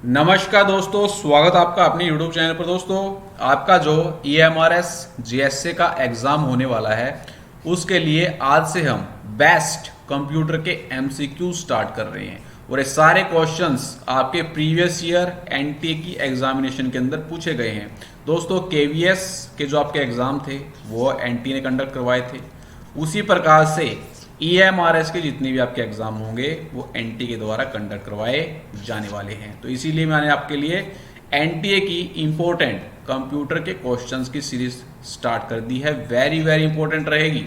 नमस्कार दोस्तों, स्वागत आपका अपने YouTube चैनल पर। दोस्तों, आपका जो EMRS GSA का एग्ज़ाम होने वाला है उसके लिए आज से हम बेस्ट कंप्यूटर के MCQ स्टार्ट कर रहे हैं और ये सारे क्वेश्चंस आपके प्रीवियस ईयर NTA की एग्जामिनेशन के अंदर पूछे गए हैं। दोस्तों, KVS के जो आपके एग्ज़ाम थे वो NTA ने कंडक्ट करवाए थे, उसी प्रकार से EMRS के जितने भी आपके एग्जाम होंगे वो NTA के द्वारा कंडक्ट करवाए जाने वाले हैं। तो इसीलिए मैंने आपके लिए NTA की इंपॉर्टेंट कंप्यूटर के क्वेश्चंस की सीरीज स्टार्ट कर दी है। वेरी वेरी इंपॉर्टेंट रहेगी।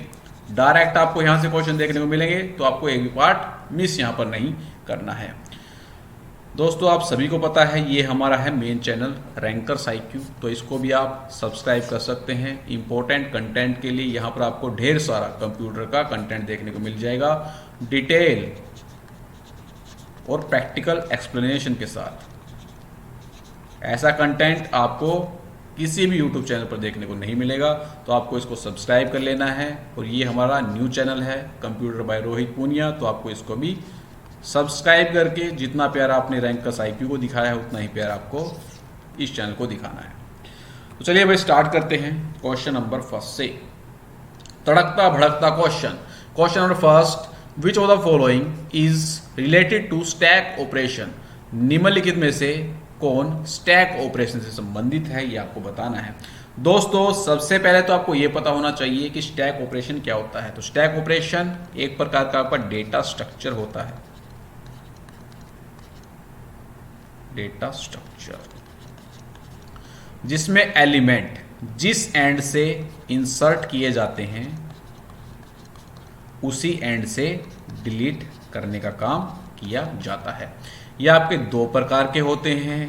डायरेक्ट आपको यहाँ से क्वेश्चन देखने को मिलेंगे, तो आपको एक भी पार्ट मिस यहाँ पर नहीं करना है। दोस्तों, आप सभी को पता है ये हमारा है मेन चैनल रैंकर्स IQ, तो इसको भी आप सब्सक्राइब कर सकते हैं। इंपॉर्टेंट कंटेंट के लिए यहाँ पर आपको ढेर सारा कंप्यूटर का कंटेंट देखने को मिल जाएगा, डिटेल और प्रैक्टिकल एक्सप्लेनेशन के साथ। ऐसा कंटेंट आपको किसी भी यूट्यूब चैनल पर देखने को नहीं मिलेगा, तो आपको इसको सब्सक्राइब कर लेना है। और ये हमारा न्यू चैनल है कंप्यूटर बाय रोहित पूनिया, तो आपको इसको भी सब्सक्राइब करके जितना प्यार आपने रैंकर्स IQ को दिखाया है उतना ही प्यार आपको इस चैनल को दिखाना है। तो चलिए भाई स्टार्ट करते हैं क्वेश्चन नंबर फर्स्ट से। तड़कता भड़कता question number first, which of the following is related to stack operation? निम्नलिखित में से कौन स्टैक ऑपरेशन से संबंधित है, ये आपको बताना है। दोस्तों, सबसे पहले तो आपको ये पता होना चाहिए कि स्टैक ऑपरेशन क्या होता है। तो स्टैक ऑपरेशन एक प्रकार का आपका डेटा स्ट्रक्चर होता है। डेटा स्ट्रक्चर जिसमें एलिमेंट जिस एंड से इंसर्ट किए जाते हैं उसी एंड से डिलीट करने का काम किया जाता है। यह आपके दो प्रकार के होते हैं।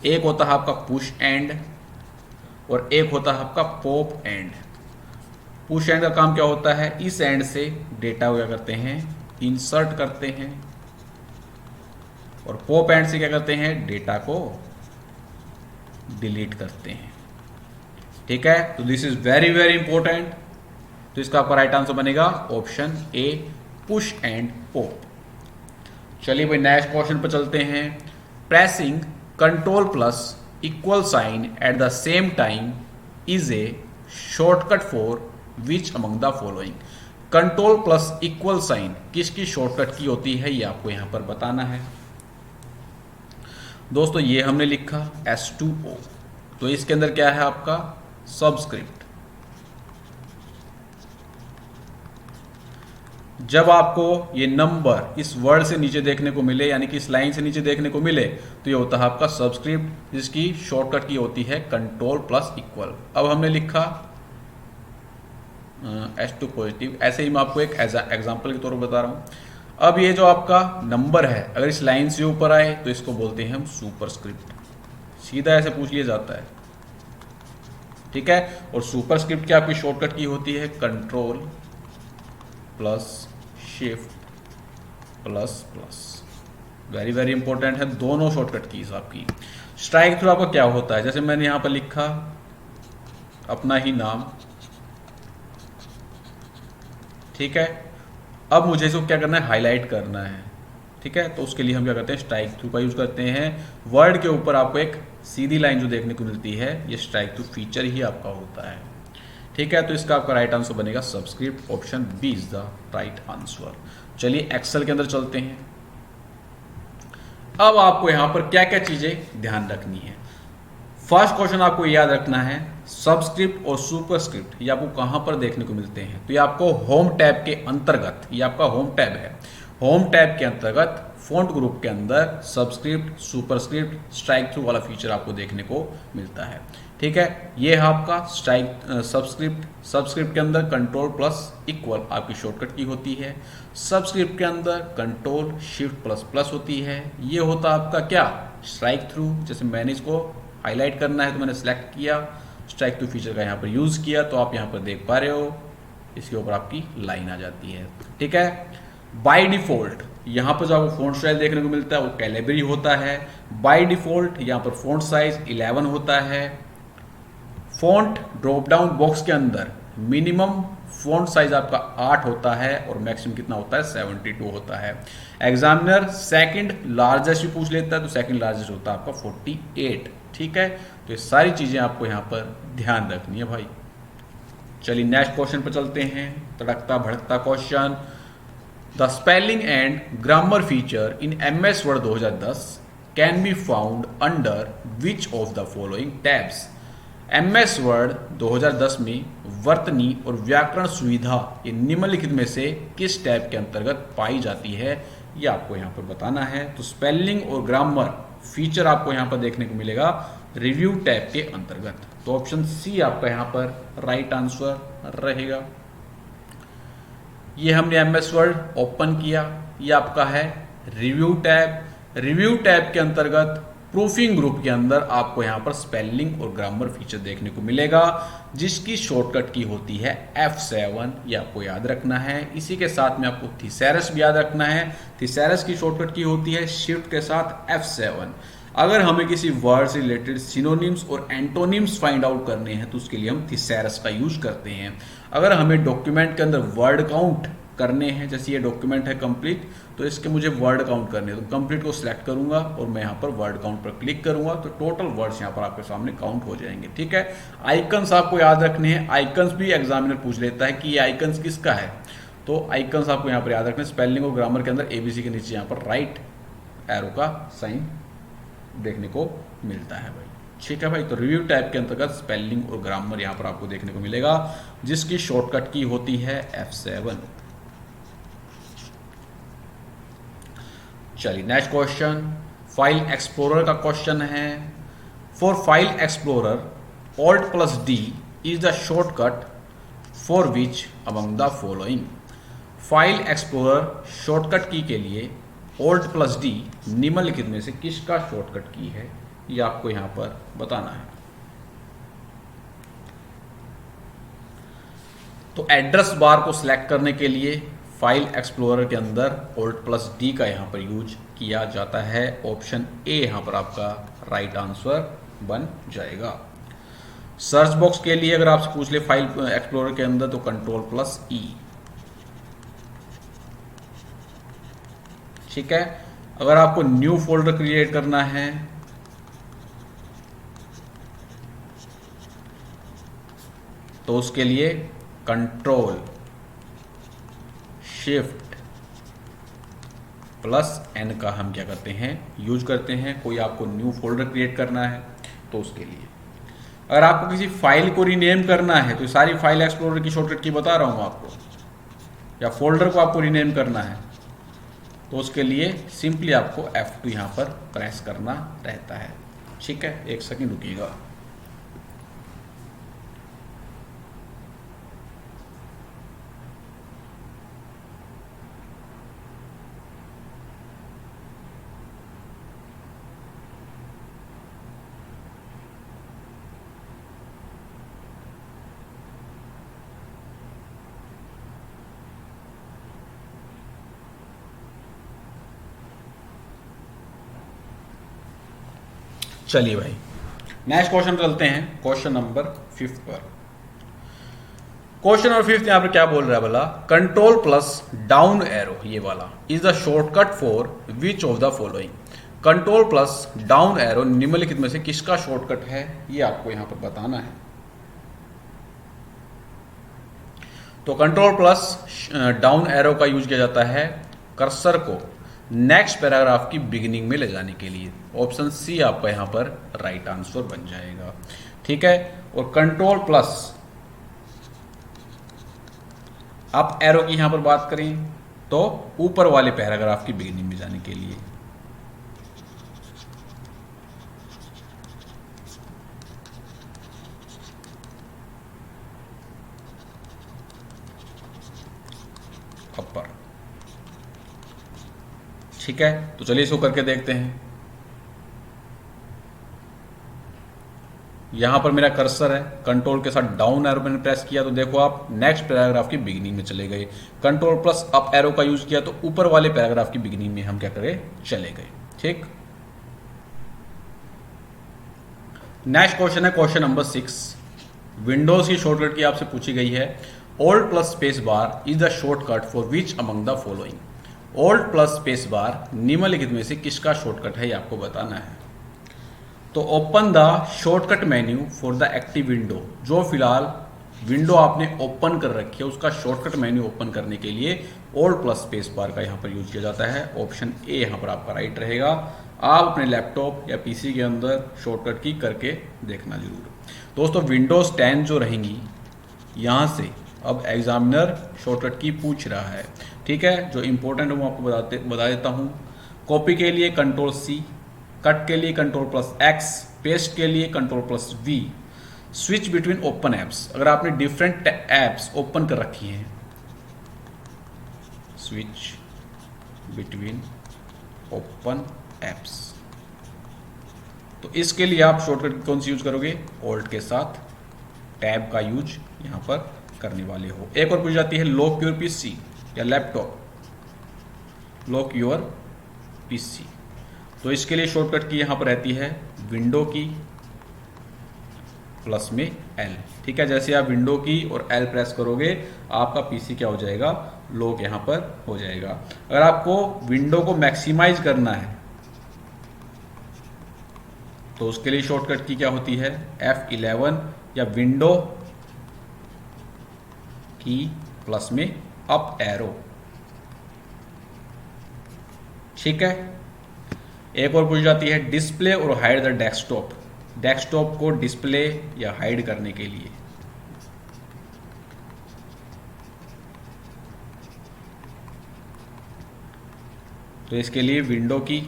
एक होता है आपका पुश एंड और एक होता है आपका पॉप एंड। पुश एंड का काम क्या होता है? इस एंड से डेटा क्या करते हैं? इंसर्ट करते हैं। और पॉप एंड से क्या करते हैं? डेटा को डिलीट करते हैं। ठीक है, तो this is very very important. तो इसका आपका राइट आंसर बनेगा option A, push and pop. चलिए भाई नेक्स्ट क्वेश्चन पर चलते हैं। Pressing control plus equal sign at the same time is a shortcut for which among the following? Control plus equal sign किसकी शॉर्टकट की होती है, ये आपको यहां पर बताना है। दोस्तों, ये हमने लिखा S2O, तो इसके अंदर क्या है आपका सबस्क्रिप्ट। जब आपको ये नंबर इस वर्ड से नीचे देखने को मिले, यानी कि इस लाइन से नीचे देखने को मिले, तो ये होता है आपका सबस्क्रिप्ट, जिसकी शॉर्टकट की होती है कंट्रोल प्लस इक्वल। अब हमने लिखा S2 पॉजिटिव, ऐसे ही मैं आपको एक एग्जाम्पल के तौर पर बता रहा हूं। अब ये जो आपका नंबर है अगर इस लाइन से ऊपर आए तो इसको बोलते हैं हम सुपरस्क्रिप्ट। सीधा ऐसे पूछ लिया जाता है। ठीक है, और सुपरस्क्रिप्ट की आपकी शॉर्टकट की होती है control plus shift plus plus. Very very important है दोनों शॉर्टकट कीज आपकी। स्ट्राइक थ्रू आपका क्या होता है? जैसे मैंने यहां पर लिखा अपना ही नाम। ठीक है, अब मुझे इसको क्या करना है? हाईलाइट करना है। ठीक है, तो उसके लिए हम क्या करते हैं? स्ट्राइक थ्रू का यूज करते हैं। वर्ड के ऊपर आपको एक सीधी लाइन जो देखने को मिलती है, ये स्ट्राइक थ्रू फीचर ही आपका होता है। ठीक है, तो इसका आपका राइट आंसर बनेगा subscript, option B is the right answer. चलिए एक्सेल के अंदर चलते हैं। अब आपको यहां पर क्या क्या चीजें ध्यान रखनी है। फर्स्ट क्वेश्चन आपको याद रखना है, सबस्क्रिप्ट और सुपरस्क्रिप्ट ये आपको कहां पर देखने को मिलते हैं? तो ये आपको होम टैब के अंतर्गत, ये आपका होम टैब है, होम टैब के अंतर्गत फॉन्ट ग्रुप के अंदर सबस्क्रिप्ट, सुपरस्क्रिप्ट, स्ट्राइक थ्रू वाला फीचर आपको देखने को मिलता है। ठीक है, ये है आपका सबस्क्रिप्ट के अंदर कंट्रोल प्लस इक्वल आपकी शॉर्टकट की होती है। सबस्क्रिप्ट के अंदर कंट्रोल शिफ्ट प्लस प्लस होती है। ये होता आपका क्या? Strike through. जैसे मैंने इसको हाईलाइट करना है तो मैंने सेलेक्ट किया, स्ट्राइक थ्रू फीचर का यहाँ पर यूज किया, तो आप यहाँ पर देख पा रहे हो इसके ऊपर आपकी लाइन आ जाती है। ठीक है, बाय डिफॉल्ट यहाँ पर जो आपको फॉन्ट स्टाइल देखने को मिलता है वो कैलिबरी होता है। बाय डिफॉल्ट यहाँ पर फॉन्ट साइज 11 होता है। फॉन्ट ड्रॉप डाउन बॉक्स के अंदर मिनिमम फॉन्ट साइज आपका 8 होता है और मैक्सिमम कितना होता है 72 होता है। एग्जामिनर सेकंड लार्जेस्ट भी पूछ लेता है तो सेकंड लार्जेस्ट होता है आपका 48। ठीक है, तो ये सारी चीजें आपको यहाँ पर ध्यान रखनी है भाई। चलिए नेक्स्ट क्वेश्चन पर चलते हैं, तड़कता भड़कता question. The spelling and grammar feature in MS Word 2010 can be found under which of the following tabs. MS Word 2010 में वर्तनी और व्याकरण सुविधा ये निम्नलिखित में से किस टैब के अंतर्गत पाई जाती है, ये आपको यहाँ पर बताना है। तो स्पेलिंग और ग्रामर फीचर आपको यहाँ पर देखने को मिलेगा रिव्यू टैब के अंतर्गत। तो ऑप्शन सी आपका यहाँ पर राइट आंसर रहेगा। ये हमने MS वर्ड ओपन किया, ये आपका है रिव्यू टैब। रिव्यू टैब के अंतर्गत प्रूफिंग ग्रुप के अंदर आपको यहाँ पर स्पेलिंग और ग्रामर फीचर देखने को मिलेगा, जिसकी शॉर्टकट की होती है F7, ये आपको याद रखना है। इसी के साथ में आपको थिसैरस भी याद रखना है। थिसैरस की शॉर्टकट की होती है शिफ्ट के साथ F7। अगर हमें किसी वर्ड से रिलेटेड सिनोनिम्स और एंटोनिम्स फाइंड आउट करने हैं तो उसके लिए हम थिसैरस का यूज करते हैं। अगर हमें डॉक्यूमेंट के अंदर वर्ड काउंट करने हैं, जैसे ये डॉक्यूमेंट है कंप्लीट, तो इसके मुझे वर्ड काउंट करने हैं, तो कंप्लीट को सिलेक्ट करूंगा और मैं यहाँ पर वर्ड काउंट पर क्लिक करूंगा तो टोटल वर्ड्स यहाँ पर आपके सामने काउंट हो जाएंगे। ठीक है, आइकन्स आपको याद रखने हैं। आइकन्स भी एग्जामिनर पूछ लेता है कि ये आइकन्स किसका है, तो आइकन्स आपको यहाँ पर याद रखने। स्पेलिंग और ग्रामर के अंदर ABC के नीचे यहाँ पर राइट एरो का साइन देखने को मिलता है भाई। ठीक है भाई, तो रिव्यू टाइप के अंतर्गत स्पेलिंग और ग्रामर यहाँ पर आपको देखने को मिलेगा, जिसकी शॉर्टकट की होती है F7। चलिए नेक्स्ट क्वेश्चन, फाइल एक्सप्लोरर का क्वेश्चन है। For file explorer Alt+D is the shortcut for which among the following. File explorer shortcut की के लिए Alt+D निम्नलिखित में से किसका शॉर्टकट की है, ये आपको यहां पर बताना है। तो एड्रेस बार को सिलेक्ट करने के लिए फाइल एक्सप्लोरर के अंदर Alt+D का यहां पर यूज किया जाता है। ऑप्शन ए यहां पर आपका राइट आंसर बन जाएगा। सर्च बॉक्स के लिए अगर आपसे पूछ ले फाइल एक्सप्लोरर के अंदर तो Ctrl+E। ठीक है, अगर आपको न्यू फोल्डर क्रिएट करना है तो उसके लिए Ctrl+Shift+N का हम क्या करते हैं यूज करते हैं। कोई आपको न्यू फोल्डर क्रिएट करना है तो उसके लिए, अगर आपको किसी फाइल को रीनेम करना है तो सारी फाइल एक्सप्लोरर की शॉर्टकट की बता रहा हूं आपको, या फोल्डर को आपको रीनेम करना है तो उसके लिए सिंपली आपको F2 यहां पर प्रेस करना रहता है। ठीक है, एक सेकंड रुकिएगा। चलिए भाई नेक्स्ट क्वेश्चन चलते हैं, क्वेश्चन नंबर 5 पर। क्वेश्चन नंबर 5 यहां पर क्या बोल रहा है बोला, Ctrl+डाउन एरो ये वाला is the shortcut for which of the following. Ctrl+डाउन एरो निम्नलिखित में से किसका शॉर्टकट है, ये आपको यहां पर बताना है। तो Ctrl+डाउन एरो का यूज किया जाता है कर्सर को नेक्स्ट पैराग्राफ की बिगिनिंग में ले जाने के लिए। ऑप्शन सी आपका यहां पर राइट आंसर बन जाएगा। ठीक है, और Ctrl+ अप एरो की यहां पर बात करें तो ऊपर वाले पैराग्राफ की बिगिनिंग में जाने के लिए। अपर। ठीक है, तो चलिए इसको करके देखते हैं। यहां पर मेरा कर्सर है, कंट्रोल के साथ डाउन एरो मैंने प्रेस किया तो देखो आप नेक्स्ट पैराग्राफ की बिगिनिंग में चले गए। Ctrl+अप एरो का यूज किया तो ऊपर वाले पैराग्राफ की बिगिनिंग में हम क्या करें चले गए। ठीक, नेक्स्ट क्वेश्चन है क्वेश्चन नंबर 6। विंडोज की शॉर्टकट की आपसे पूछी गई है, Alt plus space bar is the shortcut for which among the following. Alt plus space bar निम्नलिखित में से किसका शॉर्टकट है, ये आपको बताना है। तो open the shortcut menu for the active window, जो फिलहाल विंडो आपने ओपन कर रखी है उसका शॉर्टकट मेन्यू ओपन करने के लिए Alt प्लस स्पेस बार का यहाँ पर यूज किया जाता है। ऑप्शन ए यहाँ पर आपका राइट रहेगा। आप अपने लैपटॉप या पीसी के अंदर शॉर्टकट की करके देखना जरूर। दोस्तों विंडोज 10 जो रहेंगी, यहाँ से अब एग्जामिनर शॉर्टकट की पूछ रहा है, ठीक है। जो इंपॉर्टेंट है वो आपको बता देता हूँ। कॉपी के लिए कंट्रोल सी, कट के लिए कंट्रोल प्लस एक्स, पेस्ट के लिए control plus V, switch between open apps, अगर आपने डिफरेंट एप्स ओपन कर रखी हैं, स्विच बिटवीन ओपन एप्स, तो इसके लिए आप शॉर्टकट कौन सी यूज करोगे, ऑल्ट के साथ टैब का यूज यहां पर करने वाले हो। एक और पूछ जाती है लॉक योर पीसी या लैपटॉप, लॉक योर पीसी, तो इसके लिए शॉर्टकट की यहां पर रहती है विंडो की प्लस में एल, ठीक है। जैसे आप विंडो की और एल प्रेस करोगे आपका पीसी क्या हो जाएगा, लॉक यहां पर हो जाएगा। अगर आपको विंडो को मैक्सिमाइज करना है तो उसके लिए शॉर्टकट की क्या होती है, F11 या विंडो की प्लस में अप एरो, ठीक है। एक और पूछ जाती है डिस्प्ले और हाइड द डेस्कटॉप, डेस्कटॉप को डिस्प्ले या हाइड करने के लिए, तो इसके लिए विंडो की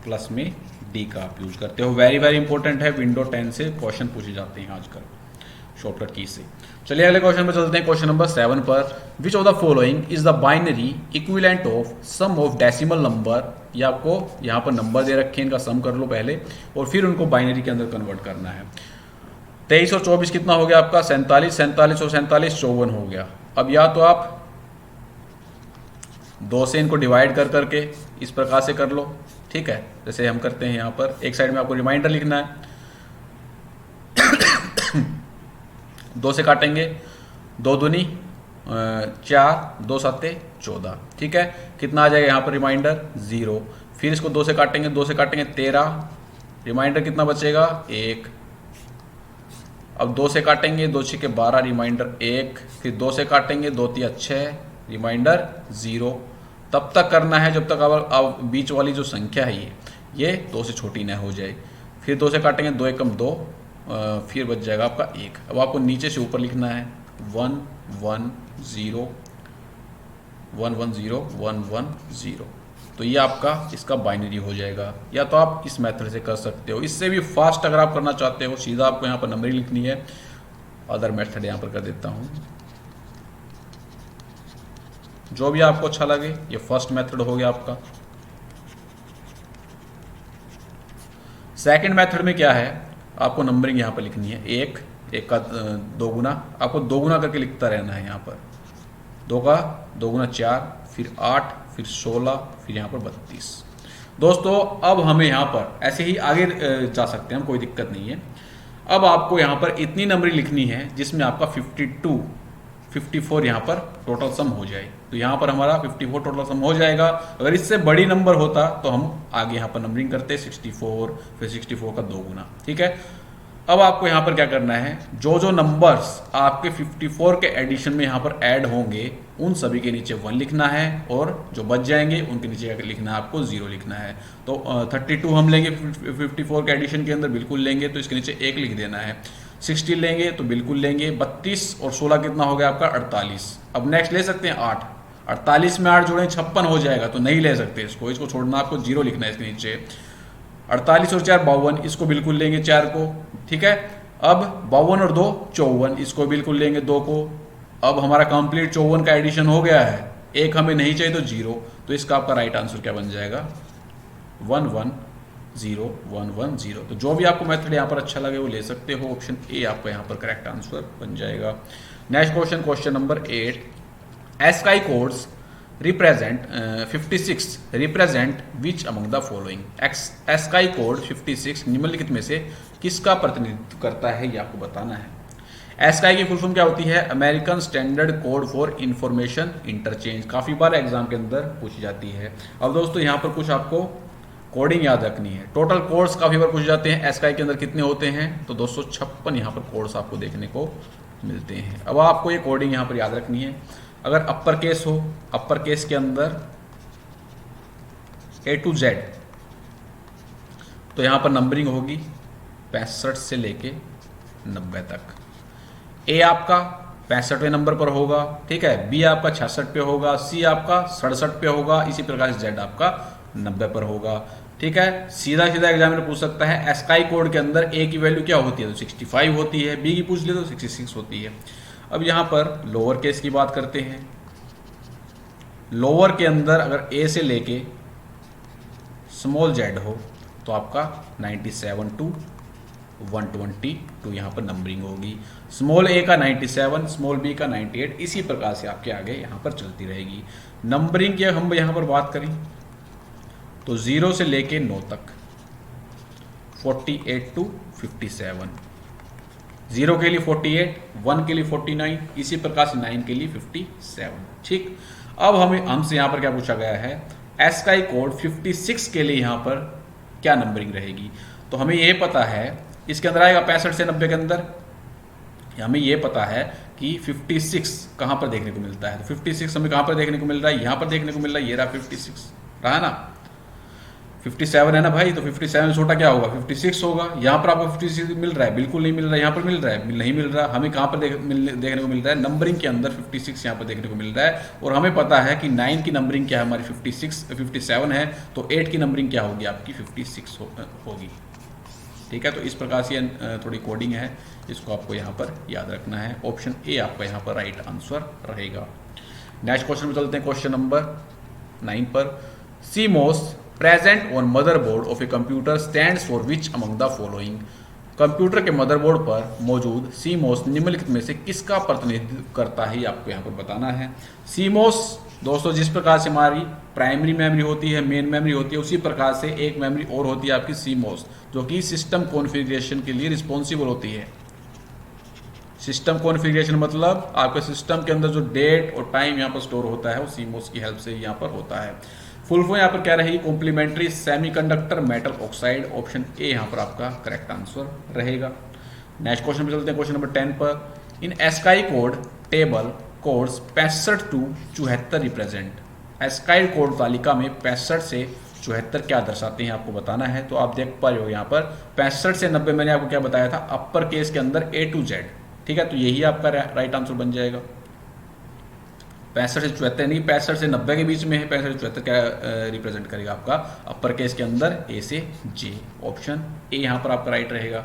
प्लस में डी का आप यूज करते हो। वेरी वेरी इंपॉर्टेंट है, विंडो 10 से क्वेश्चन पूछे जाते हैं आजकल शॉर्टकट की से। चलिए अगले क्वेश्चन पर चलते हैं, क्वेश्चन नंबर 7 पर। Which of the following is the binary equivalent of some of decimal number, ये आपको यहाँ पर नंबर दे रखे हैं, इनका सम कर लो पहले और फिर उनको बाइनरी के अंदर कन्वर्ट करना है। 23 और 24 कितना हो गया आपका, 47, 47 और 47 54 हो गया। अब या तो आप 2 से इनको डिवाइड कर करके इस प्रकार से कर लो, ठीक है, जैसे हम करते हैं। यहाँ पर एक साइड में आपको रिमाइंडर लिखना है, 2 से काटेंगे, 2 दूनी 4, 2 सत्ते 14, ठीक है। कितना आ जाएगा यहाँ पर रिमाइंडर 0। फिर इसको 2 से काटेंगे, 2 से काटेंगे 13, रिमाइंडर कितना बचेगा 1। अब 2 से काटेंगे, 2 6 12, रिमाइंडर 1। फिर 2 से काटेंगे, 2 3 6, रिमाइंडर 0। तब तक करना है जब तक अब बीच वाली जो संख्या है ये 2 से छोटी न हो जाए। फिर 2 से काटेंगे, 2 एकम 2, फिर बच जाएगा आपका 1। अब आपको नीचे से ऊपर लिखना है 1 1 0 1 1 0 1 1 0, तो ये आपका इसका बाइनरी हो जाएगा। या तो आप इस मेथड से कर सकते हो, इससे भी फास्ट अगर आप करना चाहते हो सीधा आपको यहाँ पर नंबरिंग लिखनी है। अदर मेथड यहाँ पर कर देता हूँ, जो भी आपको अच्छा लगे। ये फर्स्ट मेथड हो गया आपका। सेकंड मेथड में क्या है, आपको नंबरिंग यहाँ पर लिखनी है, 1 1 का 2 गुना, आपको 2 गुना करके लिखता रहना है। यहाँ पर 2 का 2 गुना 4, फिर 8, फिर 16, फिर यहाँ पर 32। दोस्तों अब हमें यहाँ पर ऐसे ही आगे जा सकते हैं हम, कोई दिक्कत नहीं है। अब आपको यहाँ पर इतनी नंबरिंग लिखनी है जिसमें आपका 52 54 यहाँ पर टोटल सम हो जाए। तो यहाँ पर हमारा 54 टोटल सम हो जाएगा। अगर इससे बड़ी नंबर होता तो हम आगे यहाँ पर नंबरिंग करते 64, फिर 64 का 2 गुना, ठीक है। अब आपको यहाँ पर क्या करना है, जो जो नंबर्स आपके 54 के एडिशन में यहाँ पर ऐड होंगे उन सभी के नीचे 1 लिखना है, और जो बच जाएंगे उनके नीचे लिखना है आपको 0 लिखना है। तो 32 हम लेंगे 54 के एडिशन के अंदर, बिल्कुल लेंगे, तो इसके नीचे 1 लिख देना है। 60 लेंगे तो बिल्कुल लेंगे। 32 और 16 कितना हो गया आपका 48। अब नेक्स्ट ले सकते हैं 8, 48 में 8 जोड़ें 56 हो जाएगा, तो नहीं ले सकते इसको छोड़ना, आपको 0 लिखना है इसके नीचे। 48 और 4 52, इसको बिल्कुल लेंगे 4 को, ठीक है। अब 52 और 2 54, इसको बिल्कुल लेंगे 2 को। अब हमारा कंप्लीट 54 का एडिशन हो गया है, 1 हमें नहीं चाहिए तो 0, तो इसका आपका राइट आंसर क्या बन जाएगा 1 1 0 1 1 0। तो जो भी आपको मेथड यहाँ पर अच्छा लगे वो ले सकते हो। ऑप्शन ए आपका यहाँ पर करेक्ट आंसर बन जाएगा। Next question, question number 8। ASCII codes represent 56 represent which among the following. ASCII code 56 निम्नलिखित में से किसका प्रतिनिधित्व करता है, ये आपको बताना है। एस्काई की फुल फॉर्म क्या होती है? American standard code for information interchange. काफी बार एग्जाम के अंदर पूछी जाती है। अब दोस्तों यहाँ पर कुछ आपको कोडिंग याद रखनी है। टोटल कोड्स काफी बार पूछ जाते हैं। एस्काई के अंदर कितने होते हैं? तो 256 यहाँ पर कोड्स आपको देखने को मिलते हैं। अब आपको ये कोडिंग यहाँ पर याद रखनी है। अगर अपर केस हो, अपर केस के अंदर A to Z, तो यहाँ पर नंबरिंग होगी 65 से लेके 90 तक। ए आपका 65वें नंबर पर होगा, ठीक है। बी आपका 66 पे होगा, सी आपका 67 पे होगा, इसी प्रकार से जेड आपका 90 पर होगा, ठीक है। सीधा सीधा एग्जामिनर पूछ सकता है एस्काई कोड के अंदर ए की वैल्यू क्या होती है? तो 65 होती है। बी की पूछ ले तो 66 होती है। अब यहां पर लोअर केस की बात करते हैं। लोअर के अंदर अगर ए से लेके स्मॉल जेड हो तो आपका 97 टू 122 यहाँ पर नंबरिंग होगी। स्मॉल ए का 97, स्मॉल बी का 98, इसी प्रकार से आपके आगे यहाँ पर चलती रहेगी। नंबरिंग की हम यहाँ पर बात करें तो 0 से लेके 9 तक 48 टू 57, 0 के लिए 48, 1 के लिए 49, इसी प्रकार से 9 के लिए 57, ठीक। अब हमसे यहाँ पर क्या पूछा गया है? एस्काई कोड 56 के लिए यहाँ पर क्या नंबरिंग रहेगी? तो हमें ये पता है इसके अंदर आएगा 65 से 90 के अंदर। हमें ये पता है कि 56 कहाँ पर देखने को मिलता है। तो 56 हमें कहाँ पर देखने को मिल रहा है? यहाँ पर देखने को मिल रहा है। ये रहा 56, रहा ना। 57 है ना भाई, तो 57 छोटा क्या होगा? 56 होगा। यहाँ पर आपको 56 मिल रहा है? बिल्कुल नहीं मिल रहा है। यहाँ पर मिल रहा है? नहीं मिल रहा। हमें कहाँ पर देखने को मिल रहा है? नंबरिंग के अंदर 56 यहाँ पर देखने को मिल रहा है। और हमें पता है कि 9 की नंबरिंग क्या है हमारी? 57 है, तो 8 की नंबरिंग क्या होगी आपकी? 56 होगी, ठीक है। तो इस प्रकार से थोड़ी कोडिंग है, इसको आपको यहाँ पर याद रखना है। ऑप्शन ए आपका यहाँ पर राइट आंसर रहेगा। नेक्स्ट क्वेश्चन में चलते हैं, क्वेश्चन नंबर 9 पर। CMOS present on motherboard of a computer stands for which among the following. Computer के मदरबोर्ड पर मौजूद CMOS निम्नलिखित में से किसका प्रतिनिधित्व करता है, आपको यहाँ पर बताना है। CMOS दोस्तों जिस प्रकार से हमारी प्राइमरी मेमोरी होती है, मेन मेमोरी होती है, उसी प्रकार से एक मेमोरी और होती है आपकी CMOS, जो कि सिस्टम कॉन्फ़िगरेशन के लिए रिस्पॉन्सिबल होती है। सिस्टम कॉन्फ़िगरेशन मतलब आपके सिस्टम के अंदर जो डेट और टाइम यहाँ पर स्टोर होता है वो CMOS की हेल्प से यहाँ पर होता है। फुल फॉर्म यहाँ पर क्या रहेगी? Complementary semiconductor metal oxide. Option A यहाँ पर आपका करेक्ट आंसर रहेगा। नेक्स्ट क्वेश्चन पे चलते हैं, क्वेश्चन नंबर 10 पर। In ASCII code table codes 65 to 74 represent. ASCII code तालिका में 65 से 74 क्या दर्शाते हैं, आपको बताना है। तो आप देख पा रहे हो यहाँ पर 65 से 90 मैंने आपको क्या बताया था? अपर केस के अंदर A to Z, ठीक है। तो यही आपका राइट आंसर बन जाएगा। 65 से 74 नहीं, 65 से 90 के बीच में है। 65 से 74 क्या रिप्रेजेंट करेगा आपका? अपर केस के अंदर A से J। ऑप्शन ए यहाँ पर आपका राइट रहेगा।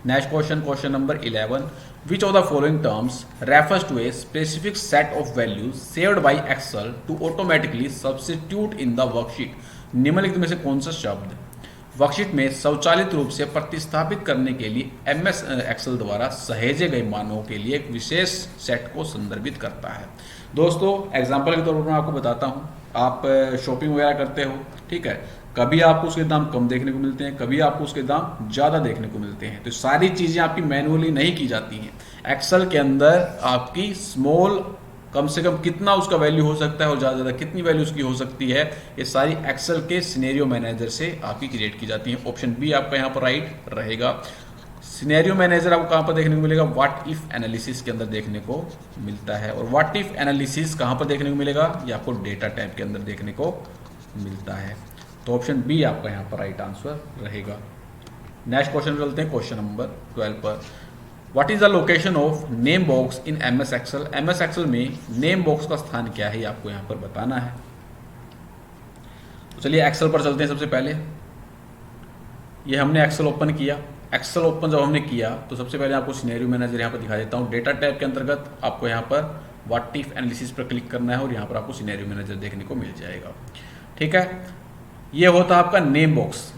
Next question, question number 11। Which of the following terms refers to a specific set of values saved by Excel to automatically substitute in the worksheet. निम्नलिखित में से कौन सा शब्द वर्कशीट में स्वचालित रूप से प्रतिस्थापित करने के लिए MS एक्सेल द्वारा सहेजे गए मानों के लिए एक विशेष सेट को संदर्भित करता है? दोस्तों एग्जाम्पल के तौर पर मैं आपको बताता हूँ। आप शॉपिंग वगैरह करते हो, ठीक है। कभी आपको उसके दाम कम देखने को मिलते हैं, कभी आपको उसके दाम ज़्यादा देखने को मिलते हैं। तो सारी चीज़ें आपकी मैनुअली नहीं की जाती हैं। एक्सेल के अंदर आपकी स्मॉल कम से कम कितना उसका वैल्यू हो सकता है और ज़्यादा ज़्यादा कितनी वैल्यू उसकी हो सकती है, ये सारी एक्सेल के सिनेरियो मैनेजर से आपकी क्रिएट की जाती है। ऑप्शन बी आपका यहाँ पर राइट रहेगा। सिनेरियो मैनेजर आपको कहाँ पर देखने को मिलेगा? व्हाट इफ एनालिसिस के अंदर देखने को मिलता है। और व्हाट इफ एनालिसिस कहाँ पर देखने को मिलेगा? ये आपको डेटा टाइप के अंदर देखने को मिलता है। तो ऑप्शन बी आपका यहाँ पर राइट आंसर रहेगा। नेक्स्ट क्वेश्चन में चलते हैं, क्वेश्चन नंबर 12 पर। What is the location of name box in MS Excel. MS Excel में नेम बॉक्स का स्थान क्या है, ये आपको यहाँ पर बताना है। तो चलिए एक्सेल पर चलते हैं। सबसे पहले ये हमने एक्सेल ओपन किया। एक्सेल ओपन जब हमने किया तो सबसे पहले आपको सिनेरियो मैनेजर यहाँ पर दिखा देता हूँ। डेटा टाइप के अंतर्गत आपको यहाँ पर व्हाट इफ एनालिसिस पर क्लिक करना है और यहाँ पर आपको सिनेरियो मैनेजर देखने को मिल जाएगा, ठीक है। ये होता है आपका नेम बॉक्स।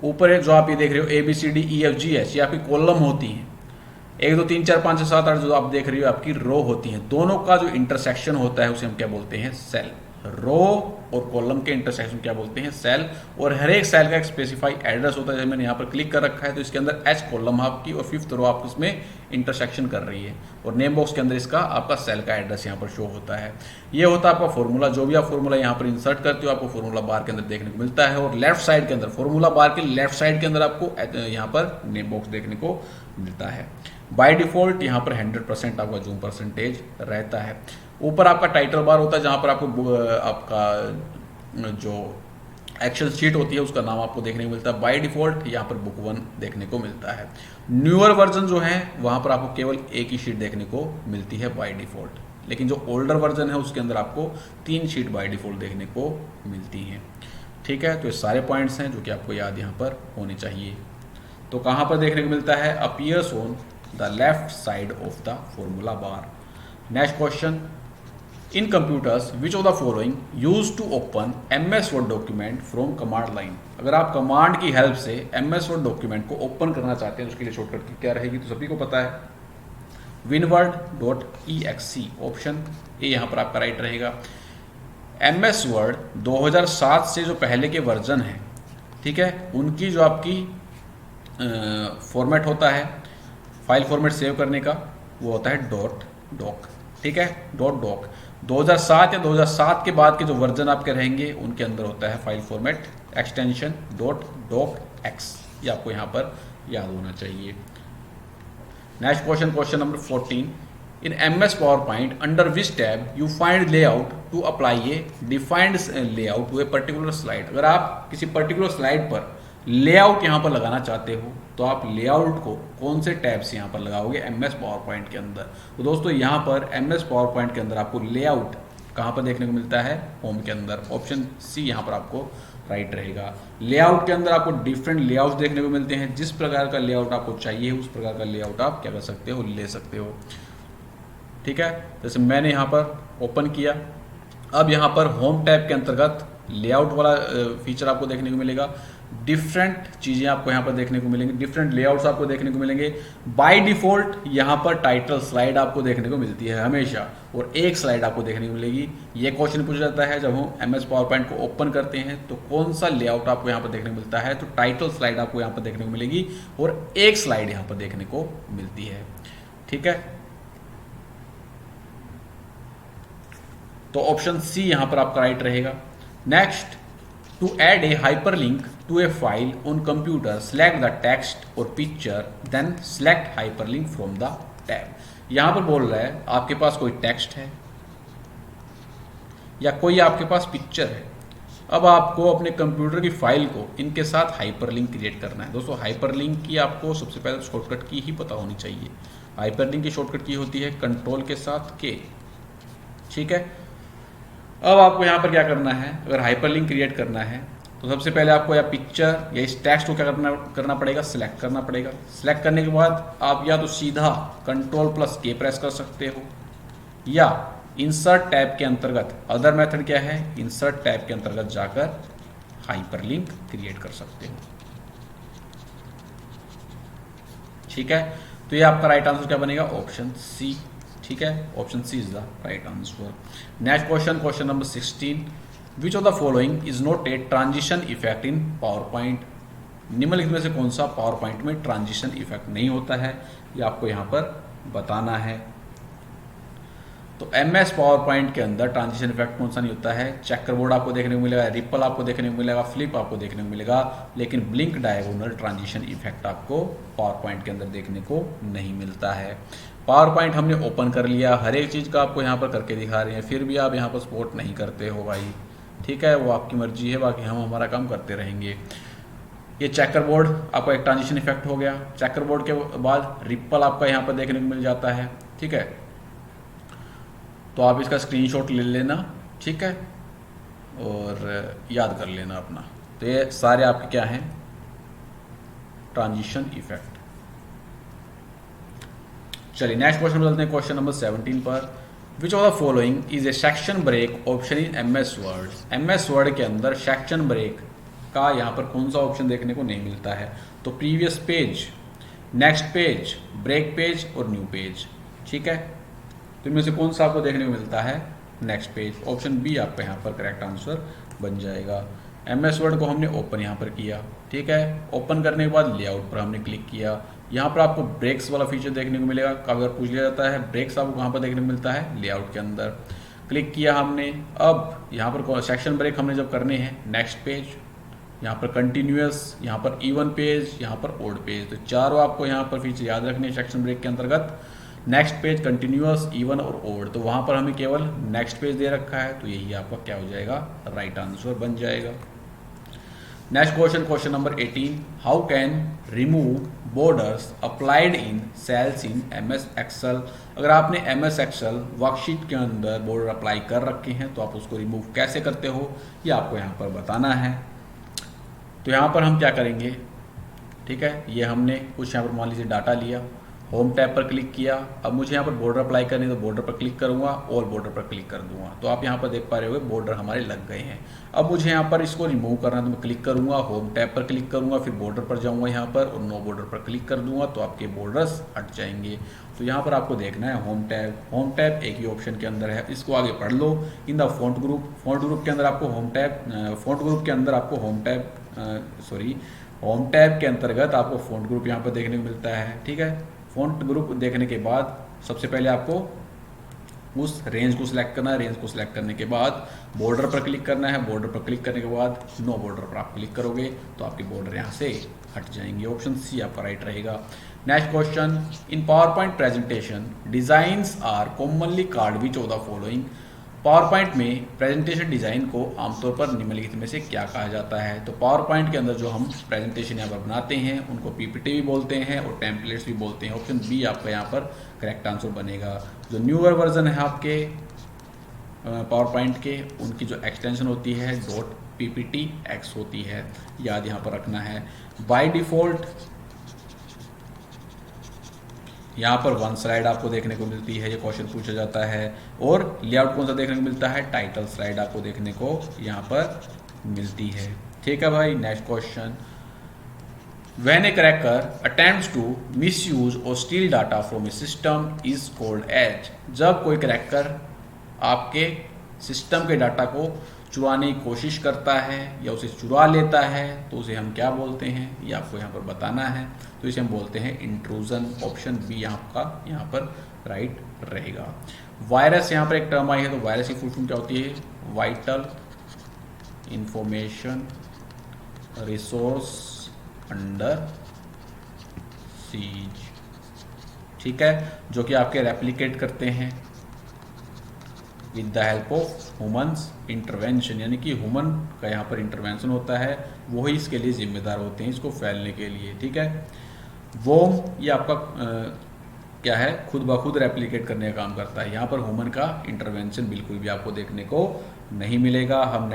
ऊपर जो आप ये देख रहे हो ABCDEFGH, ये आपकी कॉलम होती हैं। 1 2 3 4 5 6 7 8 जो आप देख रही हो आपकी रो होती हैं। दोनों का जो इंटरसेक्शन होता है उसे हम क्या बोलते हैं? सेल। रो और कॉलम के इंटरसेक्शन क्या बोलते हैं, सेल। और हर एक सेल का एक स्पेसिफाई एड्रेस होता है, जैसे मैंने यहाँ पर क्लिक कर रखा है तो इसके अंदर एच कॉलम आपकी और 5th रो आपको इसमें इंटरसेक्शन कर रही है, और नेम बॉक्स के अंदर इसका आपका सेल का एड्रेस यहाँ पर शो होता है। ये होता है आपका फॉर्मूला। जो भी आप फॉर्मूला यहाँ पर इंसर्ट करते हो आपको फॉर्मूला बार के अंदर देखने को मिलता है, और लेफ्ट साइड के अंदर फॉर्मूला बार के लेफ्ट साइड के अंदर आपको यहाँ पर नेम बॉक्स देखने को मिलता है। बाय डिफॉल्ट यहाँ पर 100% आपका जूम परसेंटेज रहता है। ऊपर आपका टाइटल बार होता है जहाँ पर आपको आपका जो एक्सेल शीट होती है उसका नाम आपको देखने को मिलता है। बाय डिफॉल्ट यहाँ पर बुक 1 देखने को मिलता है। न्यूअर वर्जन जो है वहाँ पर आपको केवल एक ही शीट देखने को मिलती है बाय डिफॉल्ट, लेकिन जो ओल्डर वर्जन है उसके अंदर आपको 3 शीट बाय डिफॉल्ट देखने को मिलती हैं। ठीक है, तो ये सारे पॉइंट्स हैं जो कि आपको याद यहाँ पर होने चाहिए। तो कहाँ पर देखने को मिलता है, appears on the left side of the formula bar. Next question, in computers which of the following use to open MS Word document from command line. अगर आप कमांड की हेल्प से MS वर्ड डॉक्यूमेंट को open करना चाहते हैं तो उसके लिए शॉर्टकट क्या रहेगी, तो सभी को पता है winword.exe। ऑप्शन ए यहाँ पर आपका राइट रहेगा। MS वर्ड 2007 से जो पहले के वर्जन है, ठीक है, उनकी जो आपकी फॉर्मेट होता है फाइल फॉर्मेट सेव करने का, वो होता है .doc। ठीक है, .doc। 2007 या 2007 के बाद के जो वर्जन आपके रहेंगे उनके अंदर होता है फाइल फॉर्मेट एक्सटेंशन .docx। ये आपको यहाँ पर याद होना चाहिए। Next question, question number 14, in MS PowerPoint under which tab you find layout to apply a defined layout to a particular slide. अगर आप किसी पर्टिकुलर स्लाइड पर लेआउट यहाँ पर लगाना चाहते हो तो आप लेआउट को कौन से टैब से यहाँ पर लगाओगे MS PowerPoint के अंदर। तो दोस्तों यहाँ पर MS PowerPoint के अंदर आपको लेआउट कहाँ पर देखने को मिलता है, होम के अंदर। ऑप्शन सी यहाँ पर आपको राइट रहेगा। लेआउट के अंदर आपको डिफरेंट लेआउट देखने को मिलते हैं, जिस प्रकार का लेआउट आपको चाहिए उस प्रकार का लेआउट आप क्या कर सकते हो, ले सकते हो। ठीक है, जैसे मैंने यहाँ पर ओपन किया, अब यहाँ पर होम टैब के अंतर्गत लेआउट वाला फीचर आपको देखने को मिलेगा। डिफरेंट चीज़ें आपको यहाँ पर देखने को मिलेंगी, डिफरेंट लेआउट्स आपको देखने को मिलेंगे। बाय डिफॉल्ट यहाँ पर टाइटल स्लाइड आपको देखने को मिलती है हमेशा, और एक स्लाइड आपको देखने को मिलेगी। ये क्वेश्चन पूछा जाता है जब हम MS PowerPoint को ओपन करते हैं तो कौन सा लेआउट आपको यहाँ पर देखने को मिलता है, तो टाइटल स्लाइड आपको यहाँ पर देखने को मिलेगी और एक स्लाइड यहाँ पर देखने को मिलती है। ठीक है, तो ऑप्शन सी यहाँ पर आपका राइट रहेगा। Next, to add a hyperlink to a file on computer select the text और picture then select hyperlink from the tab. यहां पर बोल रहा है आपके पास कोई टेक्स्ट है या कोई आपके पास पिक्चर है, अब आपको अपने कंप्यूटर की फाइल को इनके साथ हाइपरलिंक क्रिएट करना है। दोस्तों हाइपरलिंक की आपको सबसे पहले शॉर्टकट की ही पता होनी चाहिए। हाइपरलिंक की शॉर्टकट की होती है कंट्रोल के साथ के। ठीक है, अब आपको यहाँ पर क्या करना है, अगर हाइपरलिंक क्रिएट करना है तो सबसे पहले आपको या पिक्चर या इस टेक्स्ट को क्या करना पड़ेगा, सिलेक्ट करना पड़ेगा। सिलेक्ट करने के बाद आप या तो सीधा Ctrl+K प्रेस कर सकते हो, या इंसर्ट टैब के अंतर्गत अदर मेथड क्या है, इंसर्ट टैब के अंतर्गत जाकर हाइपरलिंक क्रिएट कर सकते हो। ठीक है, तो ये आपका राइट आंसर क्या बनेगा, ऑप्शन सी। ठीक है, option C is the right answer. Next question, question number 16, which of the following is not a transition effect in PowerPoint. निम्नलिखित में से कौन सा पावरपॉइंट में ट्रांजिशन इफेक्ट नहीं होता है, ये आपको यहाँ पर बताना है। तो MS PowerPoint के अंदर ट्रांजिशन इफेक्ट कौन सा नहीं होता है, चेकरबोर्ड आपको देखने को मिलेगा, रिपल आपको देखने को मिलेगा, फ्लिप आपको देखने को मिलेगा, लेकिन ब्लिंक डायगोनल ट्रांजिशन इफेक्ट आपको PowerPoint के अंदर देखने को नहीं मिलता है। PowerPoint हमने ओपन कर लिया, हर एक चीज़ का आपको यहाँ पर करके दिखा रहे हैं, फिर भी आप यहाँ पर सपोर्ट नहीं करते हो भाई। ठीक है, वो आपकी मर्जी है, बाकी हम हमारा काम करते रहेंगे। ये चेकरबोर्ड आपका एक ट्रांजिशन इफेक्ट हो गया। चेकरबोर्ड के बाद रिपल आपका यहाँ पर देखने को मिल जाता है। ठीक है, तो आप इसका स्क्रीनशॉट ले लेना, ठीक है, और याद कर लेना अपना। तो ये सारे आपके क्या हैं, ट्रांजिशन इफेक्ट। चलिए नेक्स्ट क्वेश्चन चलते हैं, क्वेश्चन नंबर 17 पर। Which of the following is a section break option in MS Word. MS Word के अंदर सेक्शन ब्रेक का यहाँ पर कौन सा ऑप्शन देखने को नहीं मिलता है, तो previous page, next page, break page और न्यू पेज। ठीक है, तो इनमें से कौन सा आपको देखने को मिलता है, नेक्स्ट पेज। ऑप्शन बी आपका यहाँ पर करेक्ट आंसर बन जाएगा। MS वर्ड को हमने ओपन यहाँ पर किया, ठीक है। ओपन करने के बाद लेआउट पर हमने क्लिक किया। यहाँ पर आपको ब्रेक्स वाला फीचर देखने को मिलेगा। अगर पूछ लिया जाता है ब्रेक्स आपको कहाँ पर देखने को मिलता है, लेआउट के अंदर। क्लिक किया हमने। अब यहाँ पर सेक्शन ब्रेक हमने जब करने हैं, नेक्स्ट पेज, यहाँ पर कंटिन्यूअस, यहाँ पर इवन पेज, यहाँ पर ओड पेज। तो चारों आपको यहाँ पर फीचर याद रखने हैं सेक्शन ब्रेक के अंतर्गत। नेक्स्ट पेज, कंटिन्यूअस, इवन और ओड। तो वहाँ पर हमें केवल नेक्स्ट पेज दे रखा है, तो यही आपका क्या हो जाएगा, राइट आंसर बन जाएगा। Next question, question number 18, how can remove borders applied in cells in MS Excel. अगर आपने MS एक्सेल वर्कशीट के अंदर बॉर्डर अप्लाई कर रखे हैं तो आप उसको रिमूव कैसे करते हो, ये आपको यहाँ पर बताना है। तो यहाँ पर हम क्या करेंगे, ठीक है, ये हमने कुछ यहाँ पर मान लीजिए डाटा लिया, होम टैब पर क्लिक किया। अब मुझे यहाँ पर बॉर्डर अप्लाई करनी है तो बॉर्डर पर क्लिक करूँगा, ऑल बॉर्डर पर क्लिक कर दूंगा। तो आप यहाँ पर देख पा रहे होंगे बॉर्डर हमारे लग गए हैं। अब मुझे यहाँ पर इसको रिमूव करना है तो मैं क्लिक करूँगा, होम टैब पर क्लिक करूँगा, फिर बॉर्डर पर जाऊँगा यहाँ पर और नो बॉर्डर पर क्लिक कर दूंगा, तो आपके बॉर्डर्स हट जाएंगे। तो यहाँ पर आपको देखना है होम टैब। होम टैब एक ही ऑप्शन के अंदर है, इसको आगे पढ़ लो। In the font group, font group के अंदर आपको होम टैब, फॉन्ट ग्रुप के अंदर आपको होम टैब, होम टैब के अंतर्गत आपको फॉन्ट ग्रुप यहाँ पर देखने को मिलता है, ठीक है। फॉन्ट ग्रुप देखने के बाद सबसे पहले आपको उस रेंज को सिलेक्ट करना है। रेंज को सिलेक्ट करने के बाद बॉर्डर पर क्लिक करना है। बॉर्डर पर क्लिक करने के बाद नो बॉर्डर पर आप क्लिक करोगे तो आपके बॉर्डर यहाँ से हट जाएंगे। ऑप्शन सी आपका राइट रहेगा। Next question, in PowerPoint presentation designs are commonly called which of the following. PowerPoint में प्रेजेंटेशन डिज़ाइन को आमतौर पर निम्नलिखित में से क्या कहा जाता है। तो पावर पॉइंट के अंदर जो हम प्रेजेंटेशन यहाँ पर बनाते हैं उनको PPT भी बोलते हैं और टेम्पलेट्स भी बोलते हैं। ऑप्शन बी आपका यहाँ पर करेक्ट आंसर बनेगा। जो न्यूअर वर्जन है आपके पावर पॉइंट के, उनकी जो एक्सटेंशन होती है .pptx होती है, याद यहाँ पर रखना है। बाय डिफ़ॉल्ट यहाँ पर वन स्लाइड आपको देखने को मिलती है, ये क्वेश्चन पूछा जाता है। और लेआउट कौन सा देखने को मिलता है, टाइटल स्लाइड आपको देखने को यहाँ पर मिलती है, ठीक है भाई। Next question, when a cracker attempts to misuse और steal data from a system is called as. जब कोई क्रैकर आपके सिस्टम के डाटा को चुराने की कोशिश करता है या उसे चुरा लेता है तो उसे हम क्या बोलते हैं, ये आपको यहाँ पर बताना है। तो इसे हम बोलते हैं इंट्रूजन। ऑप्शन बी आपका यहाँ पर राइट रहेगा। वायरस यहाँ पर एक टर्म आई है, तो वायरस की फुल फॉर्म क्या होती है, vital information resource under seize, ठीक है, जो कि आपके रेप्लिकेट करते हैं with the help of humans intervention, यानी कि ह्यूमन का यहाँ पर इंटरवेंशन होता है, वो ही इसके लिए जिम्मेदार होते हैं इसको फैलने के लिए, ठीक है। वोम ये आपका क्या है, खुद ब खुद रेप्लिकेट करने का काम करता है। यहाँ पर ह्यूमन का इंटरवेंशन बिल्कुल भी आपको देखने को नहीं मिलेगा। हम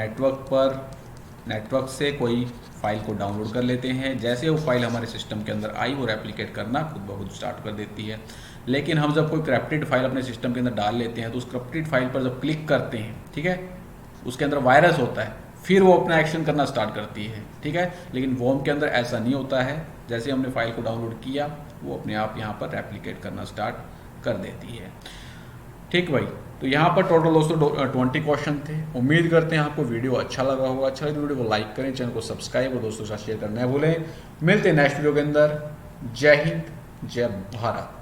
नेटवर्क से कोई फाइल को डाउनलोड कर लेते हैं, जैसे वो फाइल हमारे सिस्टम के अंदर आई वो रेप्लिकेट करना खुद ब खुद स्टार्ट कर देती है। लेकिन हम जब कोई क्रिप्टेड फाइल अपने सिस्टम के अंदर डाल लेते हैं तो उस क्रिप्टेड फाइल पर जब क्लिक करते हैं, ठीक है, उसके अंदर वायरस होता है, फिर वो अपना एक्शन करना स्टार्ट करती है, ठीक है। लेकिन वोम के अंदर ऐसा नहीं होता है, जैसे हमने फाइल को डाउनलोड किया वो अपने आप यहाँ पर रेप्लिकेट करना स्टार्ट कर देती है, ठीक भाई। तो यहाँ पर टोटल दोस्तों 20 क्वेश्चन थे। उम्मीद करते हैं आपको वीडियो अच्छा लगा होगा। अच्छा लगे तो वीडियो को लाइक करें, चैनल को सब्सक्राइब और दोस्तों के साथ शेयर करना है भूलें। मिलते हैं नेक्स्ट वीडियो के अंदर। जय हिंद, जय भारत।